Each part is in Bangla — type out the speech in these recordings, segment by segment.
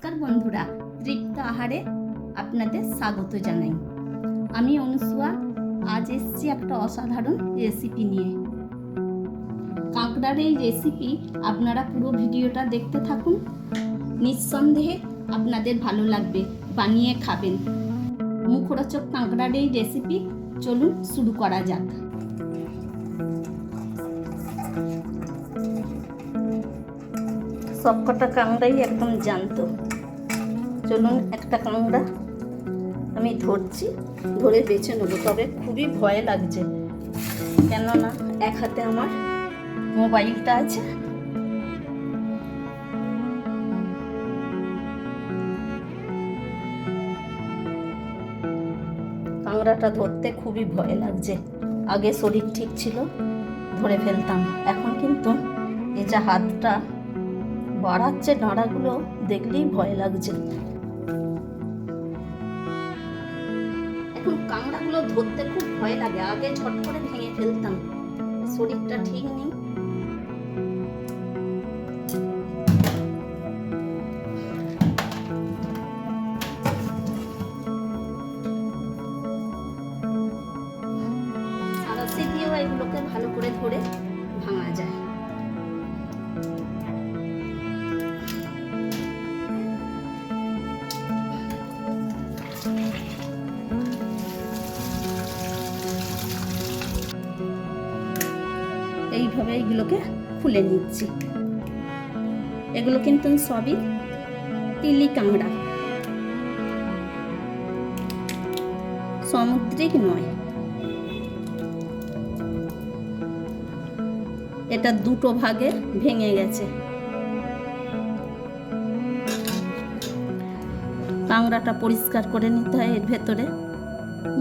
নমস্কার বন্ধুরা, তৃপ্ত আহারে আপনাদের স্বাগত জানাই। আমি অনুসুয়া। আজ এসেছি একটা অসাধারণ রেসিপি নিয়ে। কাঁকড়ার এই রেসিপি আপনারা পুরো ভিডিওটা দেখতে থাকুন, নিঃসন্দেহে আপনাদের ভালো লাগবে, বানিয়ে খাবেন। মুখরোচক কাঁকড়ার এই রেসিপি চলুন শুরু করা যাক। সবকটা কাঁকড়াই একদম জ্যান্ত। চলুন একটা কাঁকড়া আমি ধরছি, ধরে বেছে নেবো। তবে খুবই ভয় লাগছে, কেননা এক হাতে আমার মোবাইলটা আছে। কাঁকড়াটা ধরতে খুবই ভয় লাগছে। আগে শরীর ঠিক ছিল, ধরে ফেলতাম। এখন কিন্তু এই যে হাতটা বাড়াচ্ছে, ডাঁড়াগুলো দেখলেই ভয় লাগছে। এখন কাঁকড়াগুলো ধরতে খুব ভয় লাগে। আগে ঝট করে ভেঙে ফেলতাম, শরীরটা ঠিক নেই। সাঁড়াশি দিয়েও এগুলোকে ভালো করে ধরে ভাঙা যায়। এইভাবে এগুলোকে খুলে নিচ্ছি। এগুলো কিন্তু সবই তিলি কাঁকড়া, সামুদ্রিক নয়। এটা দুটো ভাগে ভেঙে গেছে। কাঁকড়াটা পরিষ্কার করে নিতে হয়, এর ভেতরে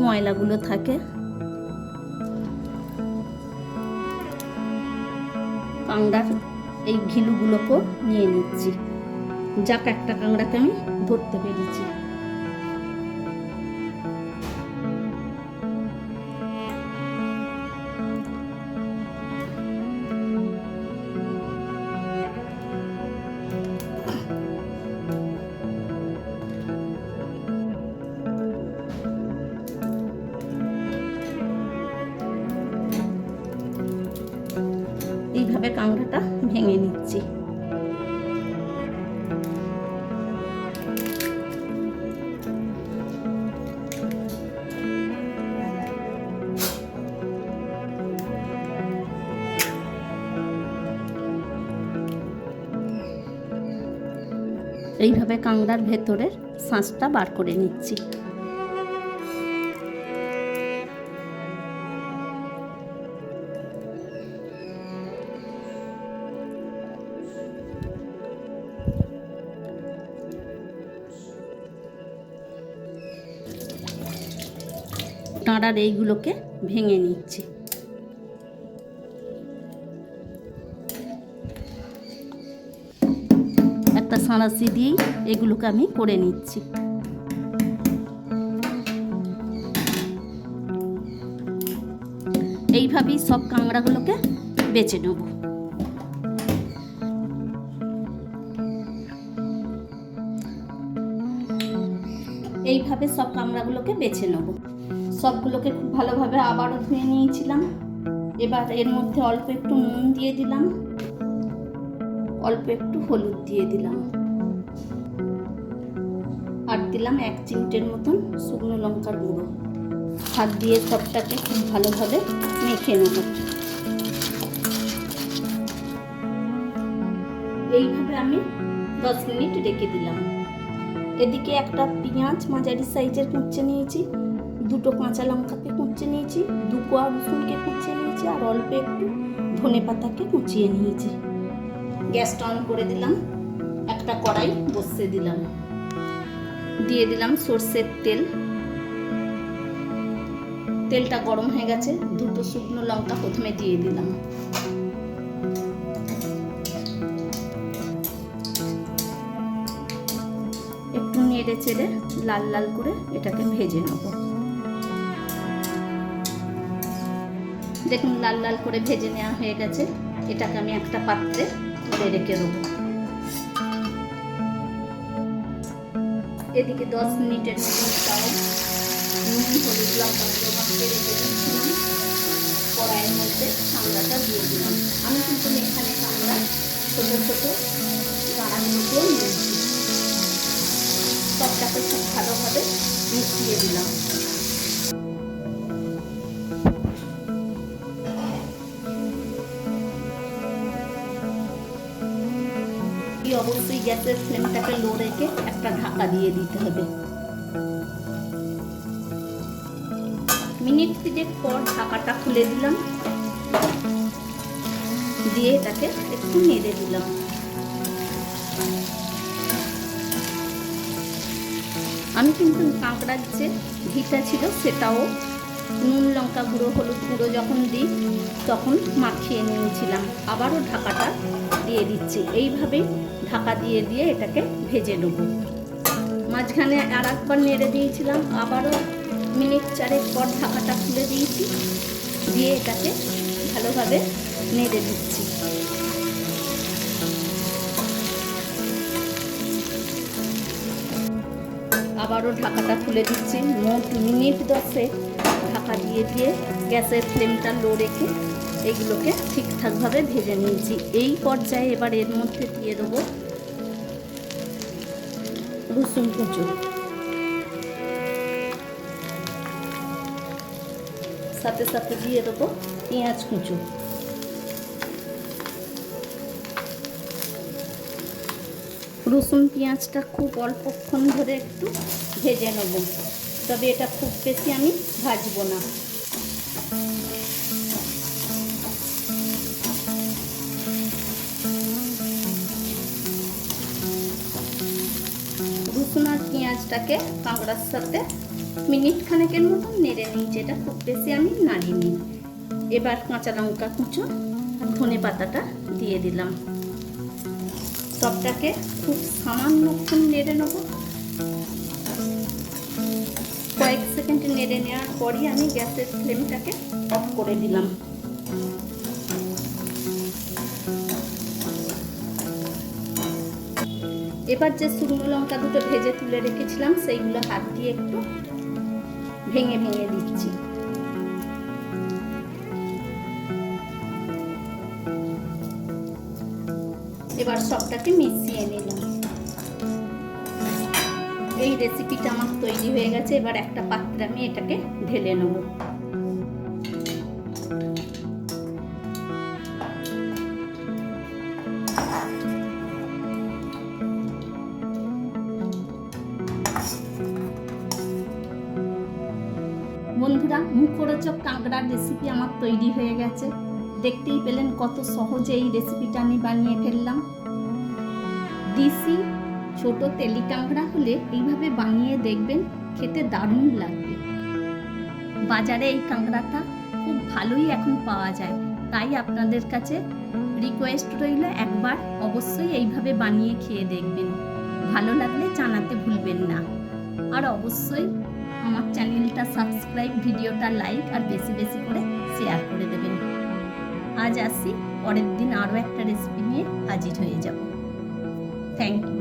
ময়লাগুলো থাকে। কাঁকড়ার এই ঘিলুগুলোকেও নিয়ে নিচ্ছি। যাক, একটা কাঁকড়াকে আমি ধরতে পেরেছি। এইভাবে কাঁকড়াটা ভেঙে নিচ্ছি। এইভাবে কাঁকড়ার ভেতরের শাঁসটা বার করে নিচ্ছি। ডাঁড়ার এইগুলোকে ভেঙে নিচ্ছি। একটা সাঁড়াশি দিয়েই এগুলোকে আমি করে নিচ্ছি। এইভাবেই সব কাঁকড়াগুলোকে বেছে নেব। এইভাবে সব কাঁকড়াগুলোকে বেছে নেব। সবগুলোকে খুব ভালোভাবে আবারও ধুয়ে নিয়েছিলাম। এবার এর মধ্যে অল্প একটু নুন দিয়ে দিলাম, অল্প একটু হলুদ দিয়ে দিলাম, আর দিলাম 1 চিমটের মতন শুকনো লঙ্কার গুঁড়ো। হাত দিয়ে সবটাকে খুব ভালোভাবে মেখে নেব। এইভাবে আমি 10 মিনিট রেখে দিলাম। এদিকে একটা পেঁয়াজ মাঝারি সাইজের কুঁচে নিয়েছি, দুটো কাঁচা লঙ্কাকে কুঁচে নিয়েছি, 2 কোয়া রসুনকে কুচিয়ে নিয়েছি, আর অল্প একটু ধনে পাতাকে কুচিয়ে নিয়েছি। গ্যাসটা অন করে দিলাম, একটা কড়াই বসিয়ে দিলাম, দিয়ে দিলাম সরষের তেল। তেলটা গরম হয়ে গেছে, দুটো শুকনো লঙ্কা প্রথমে দিয়ে দিলাম। একটু নেড়ে চেড়ে লাল লাল করে এটাকে ভেজে নেব। দেখুন লাল লাল করে ভেজে নেওয়া হয়ে গেছে। এটাকে আমি একটা পাত্রে তুলে রেখে দেবো। এদিকে 10 মিনিটের মতো চাও নুন হলুদ লঙ্কা গুঁড়ো মাখিয়ে রেখে দিয়েছিলাম। কড়াইয়ের মধ্যে কাঁকড়াটা দিয়ে দিলাম। আমি কিন্তু এখানে কাঁকড়া ছোটো ছোটো দাঁড়াগুলো নিয়েছি। সবটাকে খুব ভালোভাবে মিশিয়ে দিলাম। অবশ্যই গ্যাসের ফ্লেমটাকে লো রেখে একটা ঢাকা দিয়ে দিতে হবে। মিনিট 3 পর ঢাকাটা খুলে দিলাম, দিয়ে এটাকে একটু নেড়ে দিলাম। আমি কিন্তু কাঁকড়ার যে ঘিটা ছিল সেটাও নুন লঙ্কা গুঁড়ো হলুদ গুঁড়ো যখন দিই তখন মাখিয়ে নিয়েছিলাম। আবারও ঢাকাটা দিয়ে দিচ্ছি। এইভাবেই ঢাকা দিয়ে দিয়ে এটাকে ভেজে নেব। মাঝখানে আর একবার নেড়ে দিয়েছিলাম, আবারও মিনিট 4 পর ঢাকাটা খুলে দিয়েছি, দিয়ে এটাকে ভালোভাবে নেড়ে দিচ্ছি। আবারও ঢাকাটা খুলে দিচ্ছি। মোট মিনিট 10 ঢাকা দিয়ে দিয়ে গ্যাসের ফ্লেমটা লো রেখে এগুলোকে ঠিকঠাকভাবে ভেজে নিয়েছি। এই পর্যায়ে এবার এর মধ্যে দিয়ে দেবো রসুন কুচো, সাথে সাথে দিয়ে দেবো পেঁয়াজ কুচো। রসুন পেঁয়াজটা খুব অল্পক্ষণ ধরে একটু ভেজে নেব, তবে এটা খুব বেশি আমি ভাজবো না। রসুন আর পেঁয়াজটাকে কাঁকড়ার সাথে মিনিট খানেকের মতন নেড়ে নিয়েছি। এটা খুব বেশি আমি নাড়িনি। এবার কাঁচা লঙ্কা কুচো আর ধনে পাতাটা দিয়ে দিলাম। সবটাকে খুব সামান্যক্ষণ নেড়ে নেব। কয়েক সেকেন্ড নেড়ে নেওয়ার পরই আমি গ্যাসের ফ্লেমটাকে অফ করে দিলাম। এবার যে শুকনো লঙ্কা দুটো ভেজে তুলে রেখেছিলাম সেইগুলো হাত দিয়ে একটু ভেঙে ভেঙে দিচ্ছি। এবার সবটাকে মিশিয়ে নিলাম। এই রেসিপিটা আমার তৈরি হয়ে গেছে। এবার একটা পাত্রে আমি এটাকে ঢেলে নেব। বন্ধুরা, মুখরোচক কাঁকড়ার রেসিপি আমার তৈরি হয়ে গেছে। দেখতেই পেলেন কত সহজে এই রেসিপিটা আমি বানিয়ে ফেললাম। দেশি ছোট তেলি কাঁকড়া হলে এইভাবে বানিয়ে দেখবেন, খেতে দারুণ লাগবে। বাজারে এই কাঁকড়াটা খুব ভালোই এখন পাওয়া যায়, তাই আপনাদের কাছে রিকোয়েস্ট রইল একবার অবশ্যই এইভাবে বানিয়ে খেয়ে দেখবেন। ভালো লাগলে জানাতে ভুলবেন না। আর অবশ্যই আমার চ্যানেলটা সাবস্ক্রাইব, ভিডিওটা লাইক আর বেশি বেশি করে শেয়ার করে দেবেন। আজ আসি, পরের দিন আরও একটা রেসিপি নিয়ে হাজির হয়ে যাব। Thank you.